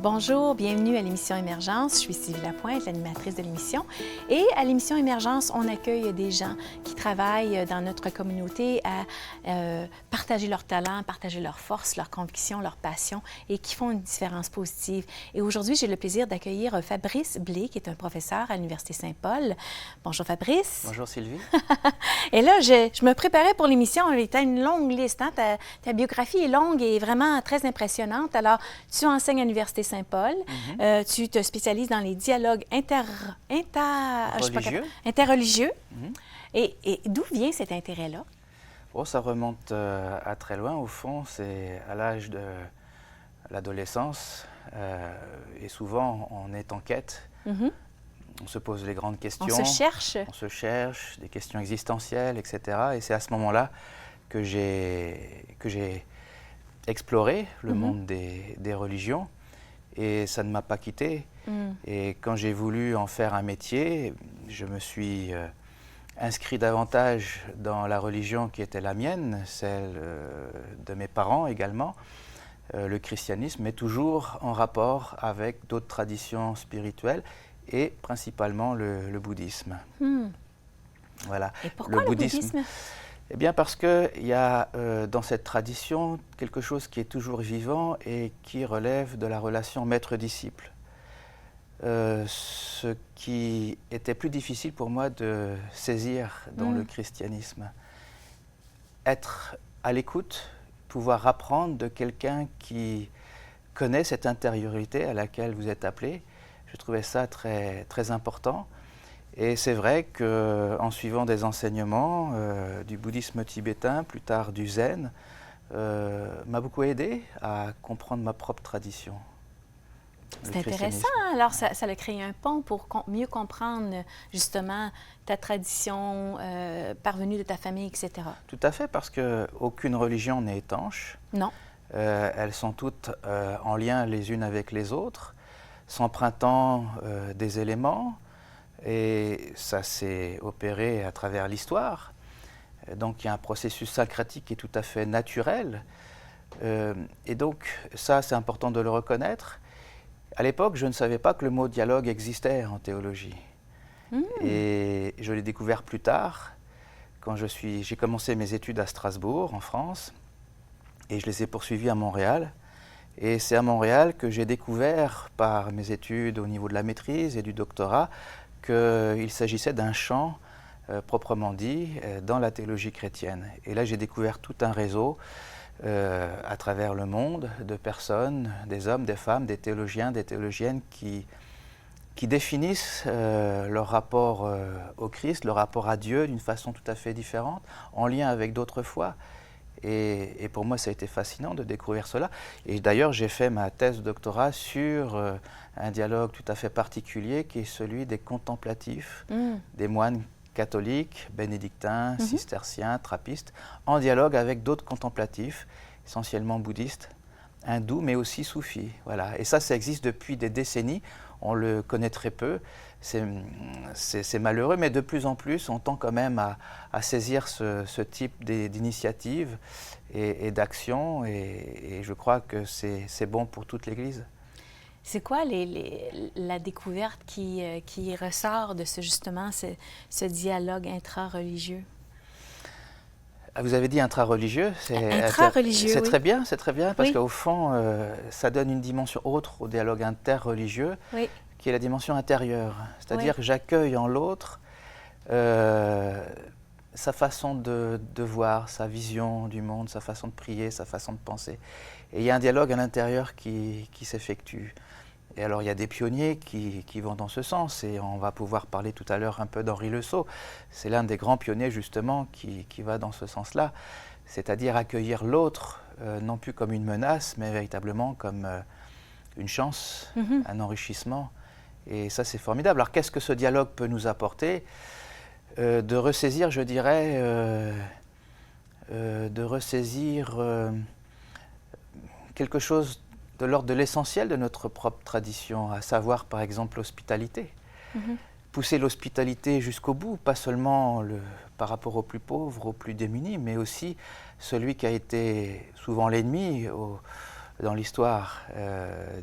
Bonjour, bienvenue à l'émission Émergence. Je suis Sylvie Lapointe, l'animatrice de l'émission. Et à l'émission Émergence, on accueille des gens qui travaillent dans notre communauté à partager leurs talents, partager leurs forces, leurs convictions, leurs passions et qui font une différence positive. Et aujourd'hui, j'ai le plaisir d'accueillir Fabrice Blé, qui est un professeur à l'Université Saint-Paul. Bonjour Fabrice. Bonjour Sylvie. Et là, je me préparais pour l'émission. Tu as une longue liste. Hein? Ta biographie est longue et vraiment très impressionnante. Alors, tu enseignes à l'Université Saint-Paul. Tu te spécialises dans les dialogues interreligieux. Et d'où vient cet intérêt-là? Oh, ça remonte à très loin. Au fond, c'est à l'âge de l'adolescence. Et souvent, on est en quête. On se pose les grandes questions. On se cherche. On se cherche, des questions existentielles, etc. Et c'est à ce moment-là que j'ai exploré le monde des religions. Et ça ne m'a pas quitté. Et quand j'ai voulu en faire un métier, je me suis inscrit davantage dans la religion qui était la mienne, celle de mes parents également, le christianisme, mais toujours en rapport avec d'autres traditions spirituelles et principalement le bouddhisme. Voilà. Et pourquoi le bouddhisme? Eh bien parce qu'il y a dans cette tradition quelque chose qui est toujours vivant et qui relève de la relation maître-disciple. Ce qui était plus difficile pour moi de saisir dans le christianisme. Être à l'écoute, pouvoir apprendre de quelqu'un qui connaît cette intériorité à laquelle vous êtes appelé, je trouvais ça très, très important. Et c'est vrai qu'en suivant des enseignements du bouddhisme tibétain, plus tard du zen, m'a beaucoup aidé à comprendre ma propre tradition. C'est intéressant. Alors, ça a créé un pont pour mieux comprendre justement ta tradition parvenue de ta famille, etc. Tout à fait, parce qu'aucune religion n'est étanche. Non. Elles sont toutes en lien les unes avec les autres, s'empruntant des éléments. Et ça s'est opéré à travers l'histoire. Donc il y a un processus syncrétique qui est tout à fait naturel. Et donc ça, c'est important de le reconnaître. À l'époque, je ne savais pas que le mot dialogue existait en théologie. Et je l'ai découvert plus tard, quand j'ai commencé mes études à Strasbourg, en France, et je les ai poursuivies à Montréal. Et c'est à Montréal que j'ai découvert, par mes études au niveau de la maîtrise et du doctorat, qu'il s'agissait d'un champ proprement dit dans la théologie chrétienne. Et là, j'ai découvert tout un réseau à travers le monde de personnes, des hommes, des femmes, des théologiens, des théologiennes qui définissent leur rapport au Christ, leur rapport à Dieu d'une façon tout à fait différente, en lien avec d'autres foi. Et pour moi, ça a été fascinant de découvrir cela. Et d'ailleurs, j'ai fait ma thèse de doctorat sur un dialogue tout à fait particulier qui est celui des contemplatifs, des moines catholiques, bénédictins, cisterciens, trappistes, en dialogue avec d'autres contemplatifs, essentiellement bouddhistes, hindous, mais aussi soufis. Voilà. Et ça existe depuis des décennies. On le connaît très peu. C'est malheureux, mais de plus en plus, on tend quand même à saisir ce type d'initiative et d'action, et je crois que c'est bon pour toute l'Église. C'est quoi la découverte qui ressort de ce dialogue intra-religieux? Vous avez dit intra-religieux, intra-religieux, c'est oui. très bien, parce oui. qu'au fond, ça donne une dimension autre au dialogue interreligieux, oui. qui est la dimension intérieure. C'est-à-dire que j'accueille en l'autre sa façon de voir, sa vision du monde, sa façon de prier, sa façon de penser. Et il y a un dialogue à l'intérieur qui s'effectue. Et alors il y a des pionniers qui vont dans ce sens, et on va pouvoir parler tout à l'heure un peu d'Henri Le Sceau. C'est l'un des grands pionniers justement qui va dans ce sens-là, c'est-à-dire accueillir l'autre, non plus comme une menace, mais véritablement comme une chance, un enrichissement. Et ça, c'est formidable. Alors qu'est-ce que ce dialogue peut nous apporter? De ressaisir, je dirais, quelque chose de l'ordre de l'essentiel de notre propre tradition, à savoir par exemple l'hospitalité. Pousser l'hospitalité jusqu'au bout, pas seulement par rapport aux plus pauvres, aux plus démunis, mais aussi celui qui a été souvent l'ennemi, dans l'histoire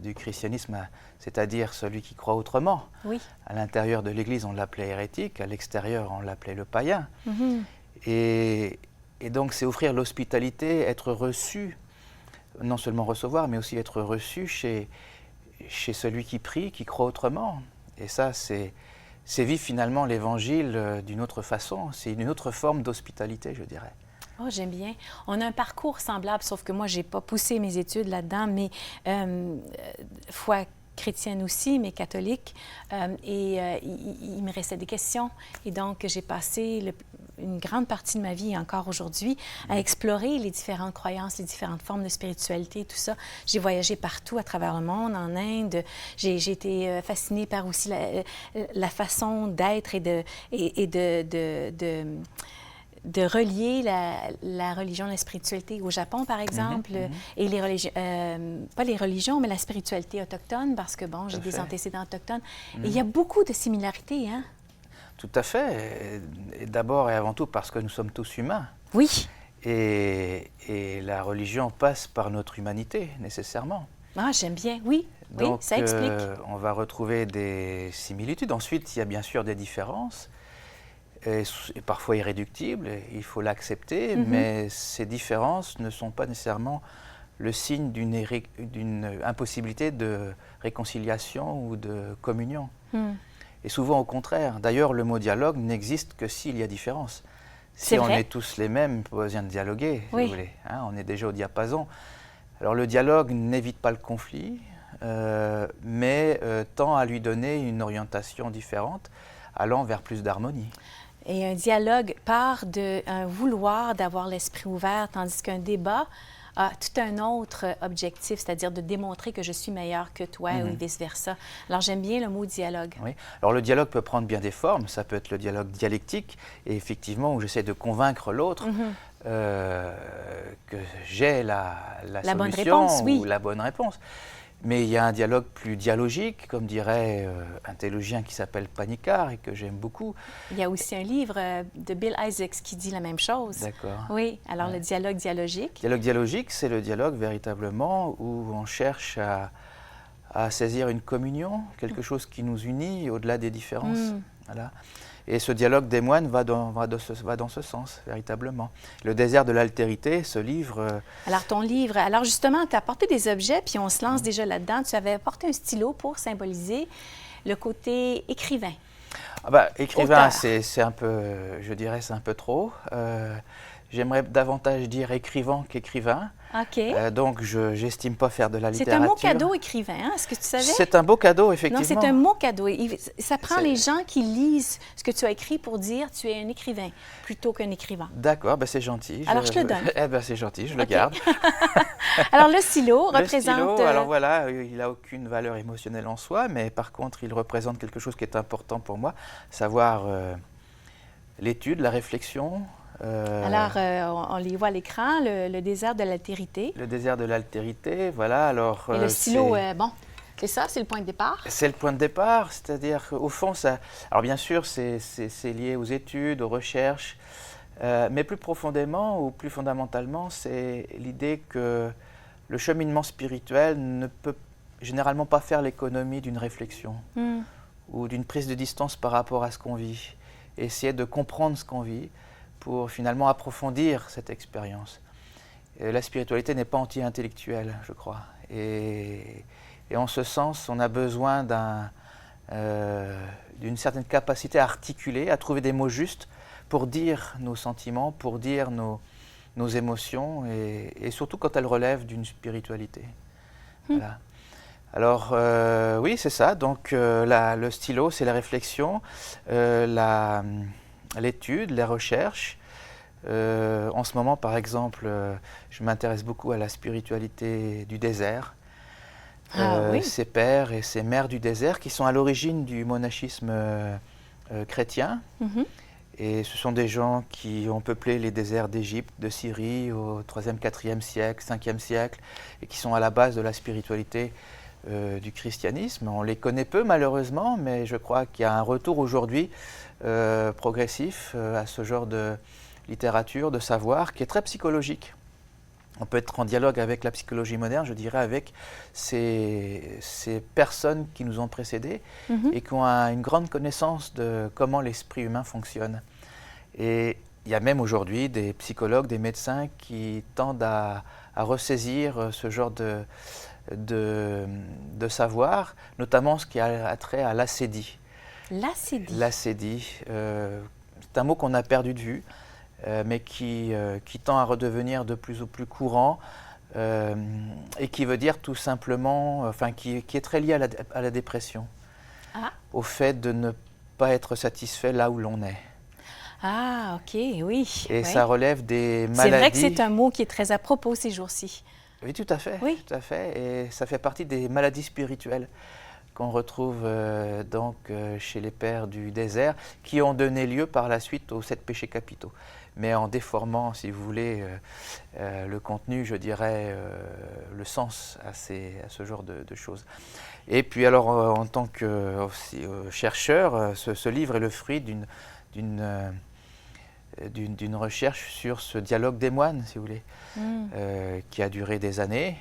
du christianisme, c'est-à-dire celui qui croit autrement. Oui. À l'intérieur de l'Église, on l'appelait hérétique, à l'extérieur, on l'appelait le païen. Mhm. Et donc, c'est offrir l'hospitalité, être reçu, non seulement recevoir, mais aussi être reçu chez celui qui prie, qui croit autrement. Et ça, c'est vivre finalement l'Évangile d'une autre façon. C'est une autre forme d'hospitalité, je dirais. Oh, j'aime bien. On a un parcours semblable, sauf que moi, je n'ai pas poussé mes études là-dedans, mais foi chrétienne aussi, mais catholique. Il me restait des questions. Et donc, j'ai passé une grande partie de ma vie, et encore aujourd'hui, à explorer les différentes croyances, les différentes formes de spiritualité, tout ça. J'ai voyagé partout à travers le monde, en Inde. J'ai été fascinée par aussi la façon d'être et de relier la religion et la spiritualité au Japon, par exemple, et les religions, pas les religions, mais la spiritualité autochtone, parce que, bon, j'ai des antécédents autochtones. Et il y a beaucoup de similarités, hein? Tout à fait. Et d'abord et avant tout parce que nous sommes tous humains. Oui. Et la religion passe par notre humanité, nécessairement. Ah, j'aime bien, oui. Donc, oui, ça explique. On va retrouver des similitudes. Ensuite, il y a bien sûr des différences. Et parfois irréductible, il faut l'accepter, mais ces différences ne sont pas nécessairement le signe d'une impossibilité de réconciliation ou de communion. Et souvent au contraire. D'ailleurs, le mot dialogue n'existe que s'il y a différence. Si on est tous les mêmes, pas besoin de dialoguer, si vous voulez. Hein, on est déjà au diapason. Alors le dialogue n'évite pas le conflit, mais tend à lui donner une orientation différente, allant vers plus d'harmonie. Et un dialogue part d'un vouloir d'avoir l'esprit ouvert, tandis qu'un débat a tout un autre objectif, c'est-à-dire de démontrer que je suis meilleur que toi ou vice-versa. Alors, j'aime bien le mot dialogue. Oui. Alors, le dialogue peut prendre bien des formes. Ça peut être le dialogue dialectique, et effectivement, où j'essaie de convaincre l'autre que j'ai la solution bonne réponse, ou la bonne réponse. Mais il y a un dialogue plus dialogique, comme dirait un théologien qui s'appelle Panikkar et que j'aime beaucoup. Il y a aussi un livre de Bill Isaacs qui dit la même chose. D'accord. Oui, alors le dialogue dialogique. Le dialogue dialogique, c'est le dialogue véritablement où on cherche à saisir une communion, quelque chose qui nous unit au-delà des différences. Voilà. Et ce dialogue des moines va dans ce sens, véritablement. Le désert de l'altérité, ce livre... Alors, ton livre, alors justement, tu as apporté des objets, puis on se lance déjà là-dedans. Tu avais apporté un stylo pour symboliser le côté écrivain. Ah bah, écrivain, c'est un peu, je dirais, c'est un peu trop. J'aimerais davantage dire écrivant qu'écrivain. OK. Donc, je n'estime pas faire de la littérature. C'est un mot cadeau écrivain, hein? Est-ce que tu savais? C'est un beau cadeau, effectivement. Non, c'est un mot cadeau. Ça prend les gens qui lisent ce que tu as écrit pour dire tu es un écrivain plutôt qu'un écrivain. D'accord, ben c'est gentil. Alors, je te le donne. Eh bien, c'est gentil, je le garde. Alors, le stylo représente... Le stylo, alors voilà, il n'a aucune valeur émotionnelle en soi, mais par contre, il représente quelque chose qui est important pour moi, savoir l'étude, la réflexion. Alors, on les voit à l'écran, le désert de l'altérité. Le désert de l'altérité, voilà. Alors, et le stylo, bon, c'est ça, c'est le point de départ? C'est le point de départ, c'est-à-dire qu'au fond, ça... Alors bien sûr, c'est lié aux études, aux recherches, mais plus profondément ou plus fondamentalement, c'est l'idée que le cheminement spirituel ne peut généralement pas faire l'économie d'une réflexion ou d'une prise de distance par rapport à ce qu'on vit. Essayer de comprendre ce qu'on vit pour finalement approfondir cette expérience. La spiritualité n'est pas anti-intellectuelle, je crois. Et en ce sens, on a besoin d'une certaine capacité à articuler, à trouver des mots justes pour dire nos sentiments, pour dire nos émotions, et surtout quand elles relèvent d'une spiritualité. Voilà. Alors, oui, c'est ça. Donc, le stylo, c'est la réflexion, l'étude, les recherches. En ce moment, par exemple, je m'intéresse beaucoup à la spiritualité du désert. Oui. Ces pères et ces mères du désert qui sont à l'origine du monachisme chrétien. Et ce sont des gens qui ont peuplé les déserts d'Égypte, de Syrie au 3e, 4e siècle, 5e siècle, et qui sont à la base de la spiritualité du christianisme. On les connaît peu malheureusement, mais je crois qu'il y a un retour aujourd'hui progressif à ce genre de littérature, de savoir, qui est très psychologique. on peut être en dialogue avec la psychologie moderne, je dirais, avec ces personnes qui nous ont précédés et qui ont une grande connaissance de comment l'esprit humain fonctionne. Et il y a même aujourd'hui des psychologues, des médecins qui tendent à ressaisir ce genre de savoir, notamment ce qui a trait à l'acédie. L'acédie. L'acédie, c'est un mot qu'on a perdu de vue, mais qui tend à redevenir de plus en plus courant et qui veut dire tout simplement, enfin qui est très lié à la dépression, au fait de ne pas être satisfait là où l'on est. Ah, OK, oui. Et ça relève des maladies. C'est vrai que c'est un mot qui est très à propos ces jours-ci. Oui, tout à fait. Oui. Tout à fait. Et ça fait partie des maladies spirituelles qu'on retrouve chez les pères du désert, qui ont donné lieu par la suite aux 7 péchés capitaux. Mais en déformant, si vous voulez, le contenu, je dirais, le sens à ce genre de choses. Et puis alors, en tant que chercheur, ce livre est le fruit d'une recherche sur ce dialogue des moines, si vous voulez, qui a duré des années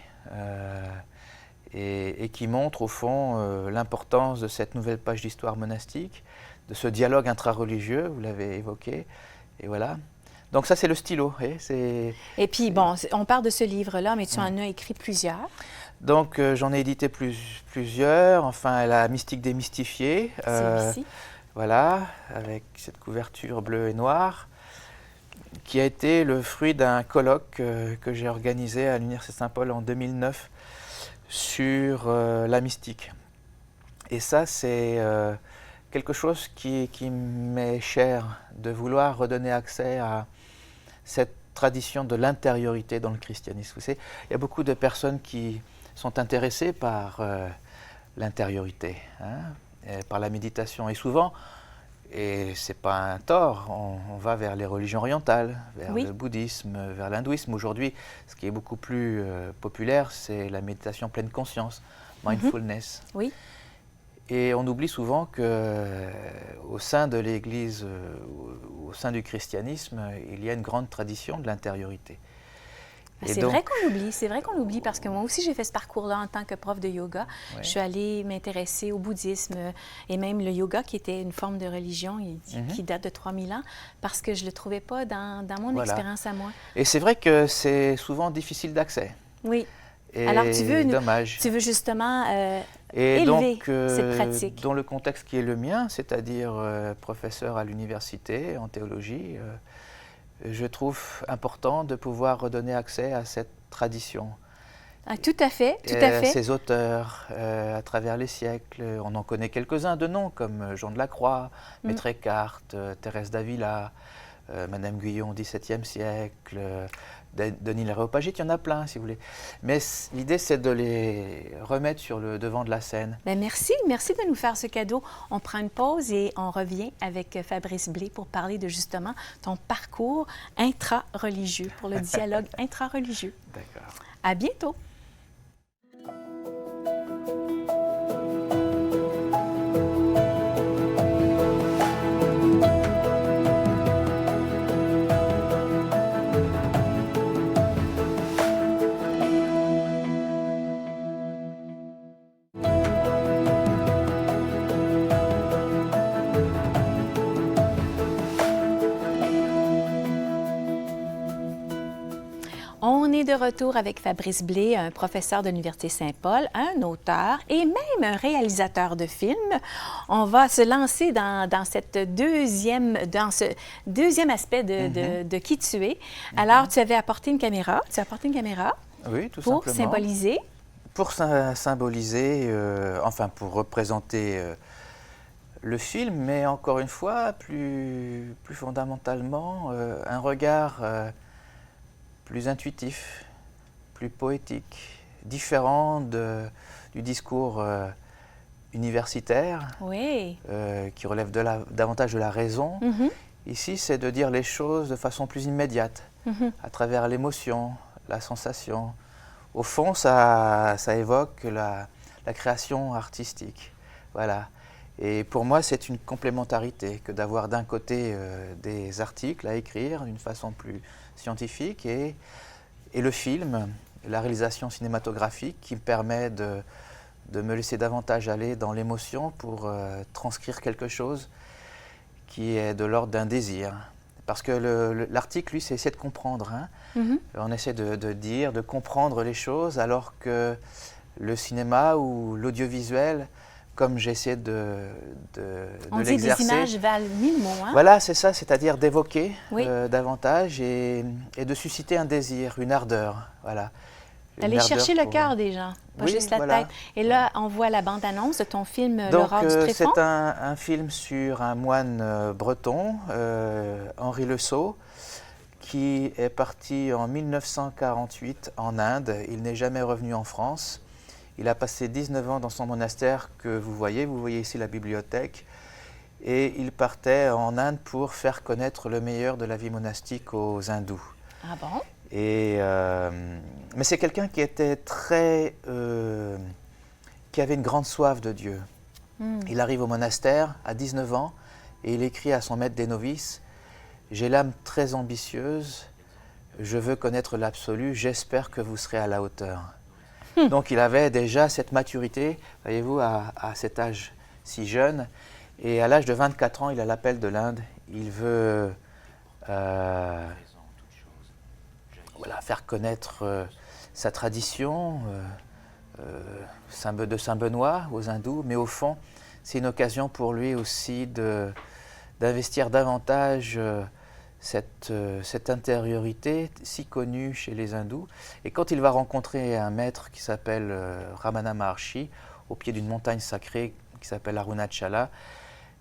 et qui montre au fond l'importance de cette nouvelle page d'histoire monastique, de ce dialogue intrareligieux, vous l'avez évoqué, et voilà. Donc ça, c'est le stylo. Et puis, bon, on parle de ce livre-là, mais tu en as écrit plusieurs. Donc j'en ai édité plusieurs, enfin La mystique démystifiée. Celui-ci. Voilà, avec cette couverture bleue et noire, qui a été le fruit d'un colloque que j'ai organisé à l'Université Saint-Paul en 2009 sur la mystique. Et ça, c'est quelque chose qui m'est cher, de vouloir redonner accès à cette tradition de l'intériorité dans le christianisme. Vous savez, il y a beaucoup de personnes qui sont intéressées par l'intériorité, par la méditation. Et souvent, et ce n'est pas un tort, on va vers les religions orientales, vers le bouddhisme, vers l'hindouisme. Aujourd'hui, ce qui est beaucoup plus populaire, c'est la méditation pleine conscience, mindfulness. Oui. Et on oublie souvent qu'au sein de l'Église, au sein du christianisme, il y a une grande tradition de l'intériorité. C'est vrai qu'on l'oublie parce que moi aussi j'ai fait ce parcours-là en tant que prof de yoga. Ouais. Je suis allée m'intéresser au bouddhisme et même le yoga qui était une forme de religion qui date de 3000 ans parce que je ne le trouvais pas dans mon expérience à moi. Et c'est vrai que c'est souvent difficile d'accès. Oui. Et alors dommage. Tu veux justement élever cette pratique. Dans le contexte qui est le mien, c'est-à-dire professeur à l'université en théologie, je trouve important de pouvoir redonner accès à cette tradition. Ah, tout à fait, tout à fait. Ces auteurs, à travers les siècles, on en connaît quelques-uns de noms, comme Jean de la Croix, Maître Eckhart, Thérèse d'Avila, Madame Guyon au XVIIe siècle, Denis l'Aréopagite, il y en a plein, si vous voulez. Mais l'idée, c'est de les remettre sur le devant de la scène. Bien, merci de nous faire ce cadeau. On prend une pause et on revient avec Fabrice Blé pour parler de justement ton parcours intra-religieux, pour le dialogue intra-religieux. D'accord. À bientôt. On est de retour avec Fabrice Blé, un professeur de l'Université Saint-Paul, un auteur et même un réalisateur de films. On va se lancer dans ce deuxième aspect de qui tu es. Alors, tu avais apporté une caméra. Tu as apporté une caméra. Oui, tout simplement. Pour symboliser. Pour symboliser, enfin pour représenter le film, mais encore une fois, plus fondamentalement, un regard plus intuitif, plus poétique, différent du discours universitaire, qui relève davantage de la raison. Ici, c'est de dire les choses de façon plus immédiate, à travers l'émotion, la sensation. Au fond, ça évoque la création artistique. Voilà. Et pour moi, c'est une complémentarité que d'avoir d'un côté des articles à écrire d'une façon plus scientifique et et le film, la réalisation cinématographique qui me permet de me laisser davantage aller dans l'émotion pour transcrire quelque chose qui est de l'ordre d'un désir. Parce que l'article, lui, c'est essayer de comprendre. Hein. On essaie de dire, de comprendre les choses, alors que le cinéma ou l'audiovisuel, comme j'essaie de On dit l'exercer... des images valent 1000 mots. Hein? Voilà, c'est ça, c'est-à-dire d'évoquer Oui. davantage et de susciter un désir, une ardeur. Voilà. D'aller chercher le cœur des gens, pas Oui, juste la voilà. tête. Et là, on voit la bande-annonce de ton film Donc, L'Aurore du Tréfonds. c'est un film sur un moine breton, Henri Le Sceau, qui est parti en 1948 en Inde. Il n'est jamais revenu en France. Il a passé 19 ans dans son monastère que vous voyez ici la bibliothèque. Et il partait en Inde pour faire connaître le meilleur de la vie monastique aux hindous. Ah bon? Mais c'est quelqu'un qui était qui avait une grande soif de Dieu. Il arrive au monastère à 19 ans et il écrit à son maître des novices: « J'ai l'âme très ambitieuse, je veux connaître l'absolu, j'espère que vous serez à la hauteur. » Donc il avait déjà cette maturité, voyez-vous, à cet âge si jeune. Et à l'âge de 24 ans, il a l'appel de l'Inde. Il veut faire connaître sa tradition de Saint-Benoît aux hindous, mais au fond, c'est une occasion pour lui aussi d'investir davantage cette intériorité si connue chez les hindous. Et quand il va rencontrer un maître qui s'appelle Ramana Maharshi, au pied d'une montagne sacrée qui s'appelle Arunachala,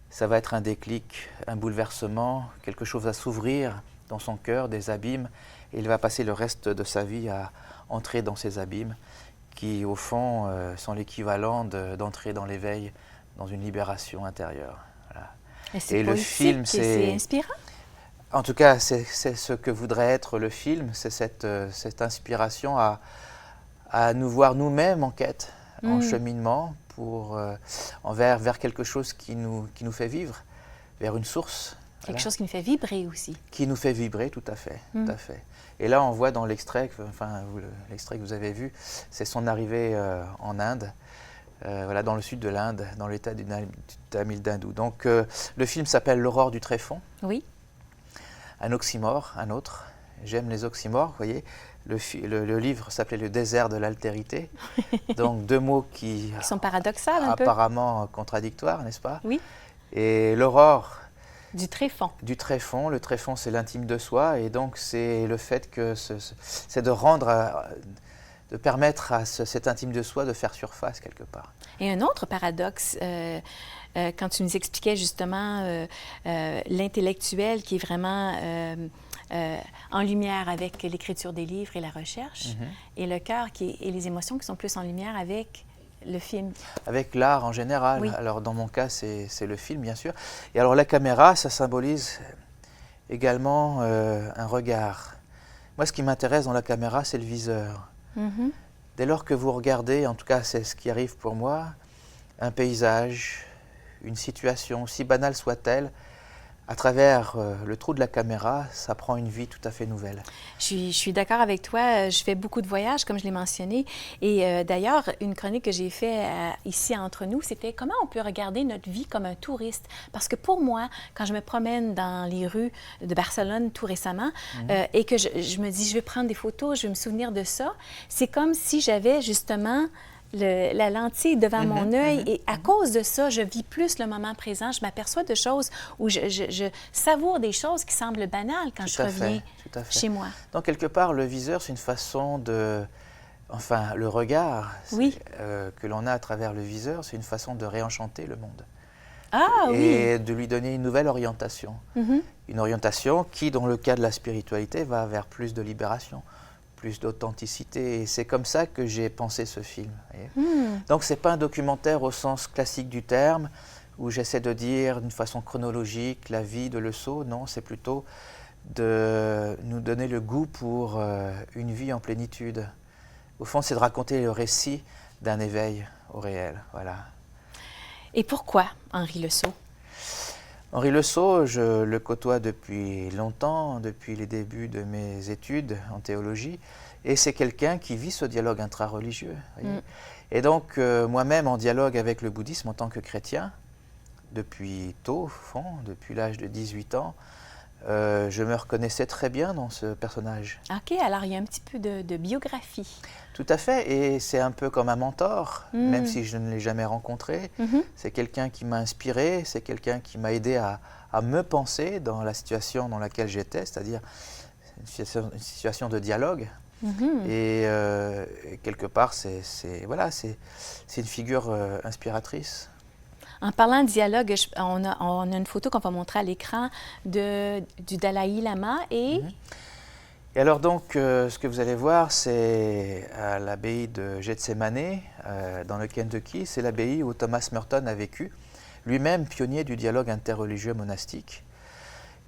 ça va être un déclic, un bouleversement, quelque chose à s'ouvrir dans son cœur, des abîmes, et il va passer le reste de sa vie à entrer dans ces abîmes qui, au fond, sont l'équivalent d'entrer dans l'éveil, dans une libération intérieure. Voilà. Et le film, c'est inspirant? En tout cas, c'est ce que voudrait être le film, c'est cette inspiration à nous voir nous-mêmes en quête, en cheminement, vers quelque chose qui nous fait vivre, vers une source. Quelque chose qui nous fait vibrer aussi. Qui nous fait vibrer, tout à fait. Tout à fait. Et là, on voit dans l'extrait, l'extrait que vous avez vu, c'est son arrivée en Inde, dans le sud de l'Inde, dans l'état du Tamil Nadu. Donc, le film s'appelle L'Aurore du Tréfonds. Oui. Un oxymore, un autre. J'aime les oxymores, vous voyez. Le livre s'appelait Le désert de l'altérité. Donc, deux mots qui sont paradoxales un peu. Apparemment contradictoires, n'est-ce pas? Oui. Et l'aurore du tréfonds. Du tréfonds. Le tréfonds, c'est l'intime de soi. Et donc, c'est le fait que c'est de permettre à cet intime de soi de faire surface quelque part. Et un autre paradoxe, quand tu nous expliquais justement l'intellectuel qui est vraiment en lumière avec l'écriture des livres et la recherche, et le cœur et les émotions qui sont plus en lumière avec le film. Avec l'art en général. Oui. Alors dans mon cas, c'est le film, bien sûr. Et alors la caméra, ça symbolise également un regard. Moi, ce qui m'intéresse dans la caméra, c'est le viseur. Dès lors que vous regardez, en tout cas c'est ce qui arrive pour moi, un paysage, une situation, aussi banale soit-elle, à travers le trou de la caméra, ça prend une vie tout à fait nouvelle. Je suis d'accord avec toi. Je fais beaucoup de voyages, comme je l'ai mentionné. Et d'ailleurs, une chronique que j'ai faite ici entre nous, c'était comment on peut regarder notre vie comme un touriste. Parce que pour moi, quand je me promène dans les rues de Barcelone tout récemment et que je me dis, je vais prendre des photos, je vais me souvenir de ça, c'est comme si j'avais justement la lentille devant mon œil et à cause de ça, je vis plus le moment présent. Je m'aperçois de choses où je savoure des choses qui semblent banales quand je reviens chez moi. Donc, quelque part, le viseur, c'est une façon enfin, le regard que l'on a à travers le viseur, c'est une façon de réenchanter le monde. Et de lui donner une nouvelle orientation. Une orientation qui, dans le cas de la spiritualité, va vers plus de libération, plus d'authenticité. Et c'est comme ça que j'ai pensé ce film. Donc, ce n'est pas un documentaire au sens classique du terme, où j'essaie de dire d'une façon chronologique la vie de Le Sceau. Non, c'est plutôt de nous donner le goût pour une vie en plénitude. Au fond, c'est de raconter le récit d'un éveil au réel. Voilà. Et pourquoi Henri Le Sceau? Henri Le Sceau, je le côtoie depuis longtemps, depuis les débuts de mes études en théologie, et c'est quelqu'un qui vit ce dialogue intra-religieux. Et donc, moi-même, en dialogue avec le bouddhisme en tant que chrétien, depuis tôt, au fond, depuis l'âge de 18 ans, je me reconnaissais très bien dans ce personnage. OK, alors il y a un petit peu de biographie. Tout à fait, et c'est un peu comme un mentor, même si je ne l'ai jamais rencontré. C'est quelqu'un qui m'a inspiré, c'est quelqu'un qui m'a aidé à me penser dans la situation dans laquelle j'étais, c'est-à-dire une situation de dialogue. Et quelque part, c'est une figure inspiratrice. En parlant de dialogue, on a une photo qu'on va montrer à l'écran du Dalai Lama et... Et alors donc, ce que vous allez voir, c'est à l'abbaye de Gethsemane, dans le Kentucky. C'est l'abbaye où Thomas Merton a vécu, lui-même pionnier du dialogue interreligieux monastique.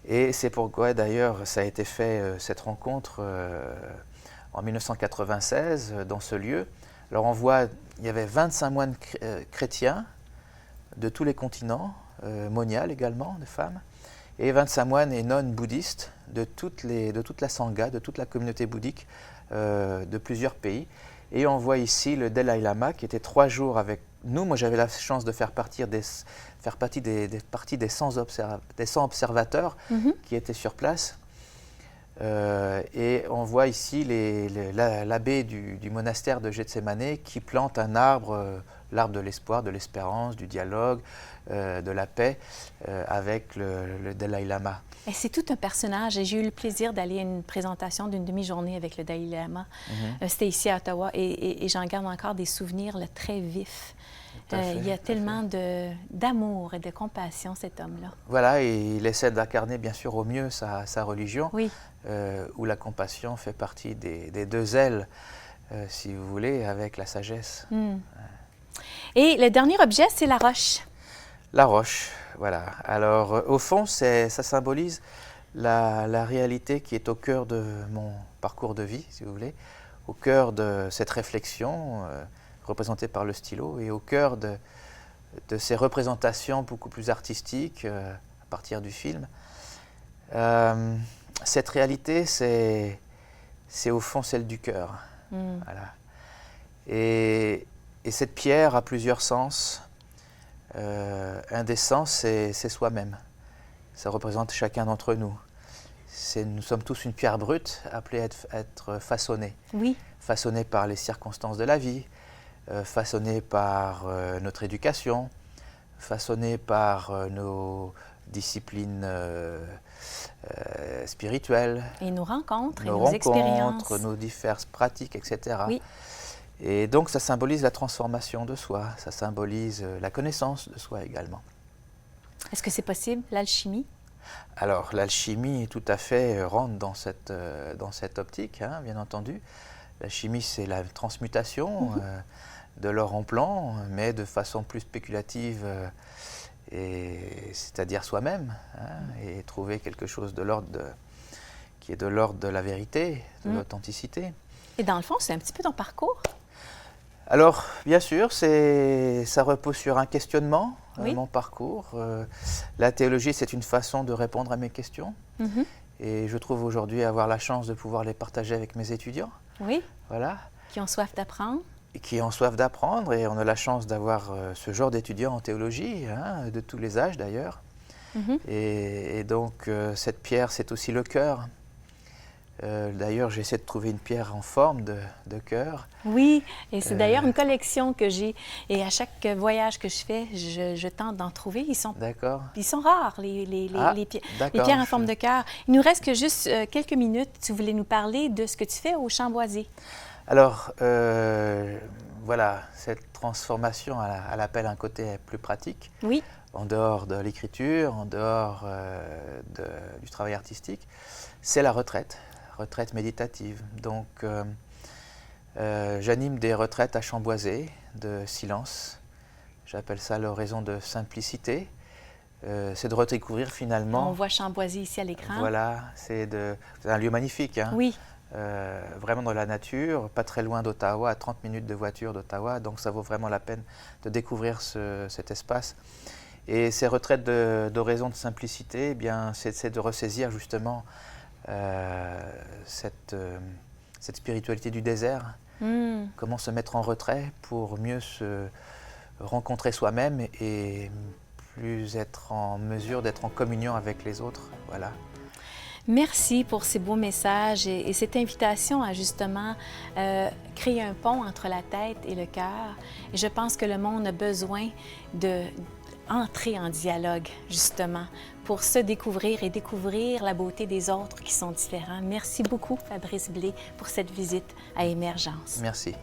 Et c'est pourquoi d'ailleurs ça a été fait, cette rencontre, en 1996, dans ce lieu. Alors on voit, il y avait 25 moines chrétiens de tous les continents, moniales également, de femmes, et 25 moines et nonnes bouddhistes de toute la Sangha, de toute la communauté bouddhique de plusieurs pays. Et on voit ici le Dalai Lama qui était 3 jours avec nous. Moi, j'avais la chance de faire partie des 100 observateurs qui étaient sur place. Et on voit ici l'abbé du monastère de Gethsemane qui plante un arbre, l'arbre de l'espoir, de l'espérance, du dialogue, de la paix, avec le Dalai Lama. Et c'est tout un personnage. Et j'ai eu le plaisir d'aller à une présentation d'une demi-journée avec le Dalai Lama. C'était ici à Ottawa et j'en garde encore des souvenirs très vifs. Il y a tellement d'amour et de compassion, cet homme-là. Voilà, et il essaie d'incarner bien sûr au mieux sa religion, oui. Où la compassion fait partie des 2 ailes, si vous voulez, avec la sagesse. Et le dernier objet, c'est la roche. La roche, voilà. Alors, au fond, ça symbolise la réalité qui est au cœur de mon parcours de vie, si vous voulez, au cœur de cette réflexion représentée par le stylo et au cœur de ces représentations beaucoup plus artistiques à partir du film. Cette réalité, c'est au fond celle du cœur. Voilà. Et cette pierre a plusieurs sens. Un des sens, c'est soi-même. Ça représente chacun d'entre nous. Nous sommes tous une pierre brute appelée à être façonnée. Oui. Façonnée par les circonstances de la vie, façonnée par notre éducation, façonnée par nos disciplines spirituelles. Et nos rencontres, et nos expériences. Nos diverses pratiques, etc. Oui. Et donc ça symbolise la transformation de soi, ça symbolise la connaissance de soi également. Est-ce que c'est possible, l'alchimie? Alors l'alchimie tout à fait rentre dans cette optique, hein, bien entendu. L'alchimie, c'est la transmutation de l'or en plomb, mais de façon plus spéculative, c'est-à-dire soi-même, hein, et trouver quelque chose qui est de l'ordre de la vérité, de l'authenticité. Et dans le fond, c'est un petit peu ton parcours? Alors, bien sûr, ça repose sur un questionnement, mon parcours. La théologie, c'est une façon de répondre à mes questions. Et je trouve aujourd'hui avoir la chance de pouvoir les partager avec mes étudiants. Oui. Voilà. Qui ont soif d'apprendre. Qui ont soif d'apprendre, et on a la chance d'avoir ce genre d'étudiants en théologie, hein, de tous les âges d'ailleurs. Et donc, cette pierre, c'est aussi le cœur. D'ailleurs, j'essaie de trouver une pierre en forme de cœur. Oui, et c'est d'ailleurs une collection que j'ai. Et à chaque voyage que je fais, je tente d'en trouver. Ils sont rares, les pierres en forme de cœur. Il nous reste que juste quelques minutes. Tu voulais nous parler de ce que tu fais au Champ Boisé. Alors, voilà, cette transformation, elle appelle un côté plus pratique. Oui. En dehors de l'écriture, en dehors du travail artistique, c'est la retraite méditative. Donc, j'anime des retraites à Champ Boisé de silence. J'appelle ça l'oraison de simplicité. C'est de redécouvrir finalement... On voit Champ Boisé ici à l'écran. Voilà, c'est un lieu magnifique. Hein. Oui. Vraiment dans la nature, pas très loin d'Ottawa, à 30 minutes de voiture d'Ottawa. Donc, ça vaut vraiment la peine de découvrir cet espace. Et ces retraites d'oraison de simplicité, eh bien, c'est de ressaisir justement cette spiritualité du désert. Comment se mettre en retrait pour mieux se rencontrer soi-même et plus être en mesure d'être en communion avec les autres. Voilà. Merci pour ces beaux messages et cette invitation à justement créer un pont entre la tête et le cœur. Et je pense que le monde a besoin d'entrer en dialogue, justement, pour se découvrir et découvrir la beauté des autres qui sont différents. Merci beaucoup, Fabrice Blais, pour cette visite à Émergence. Merci.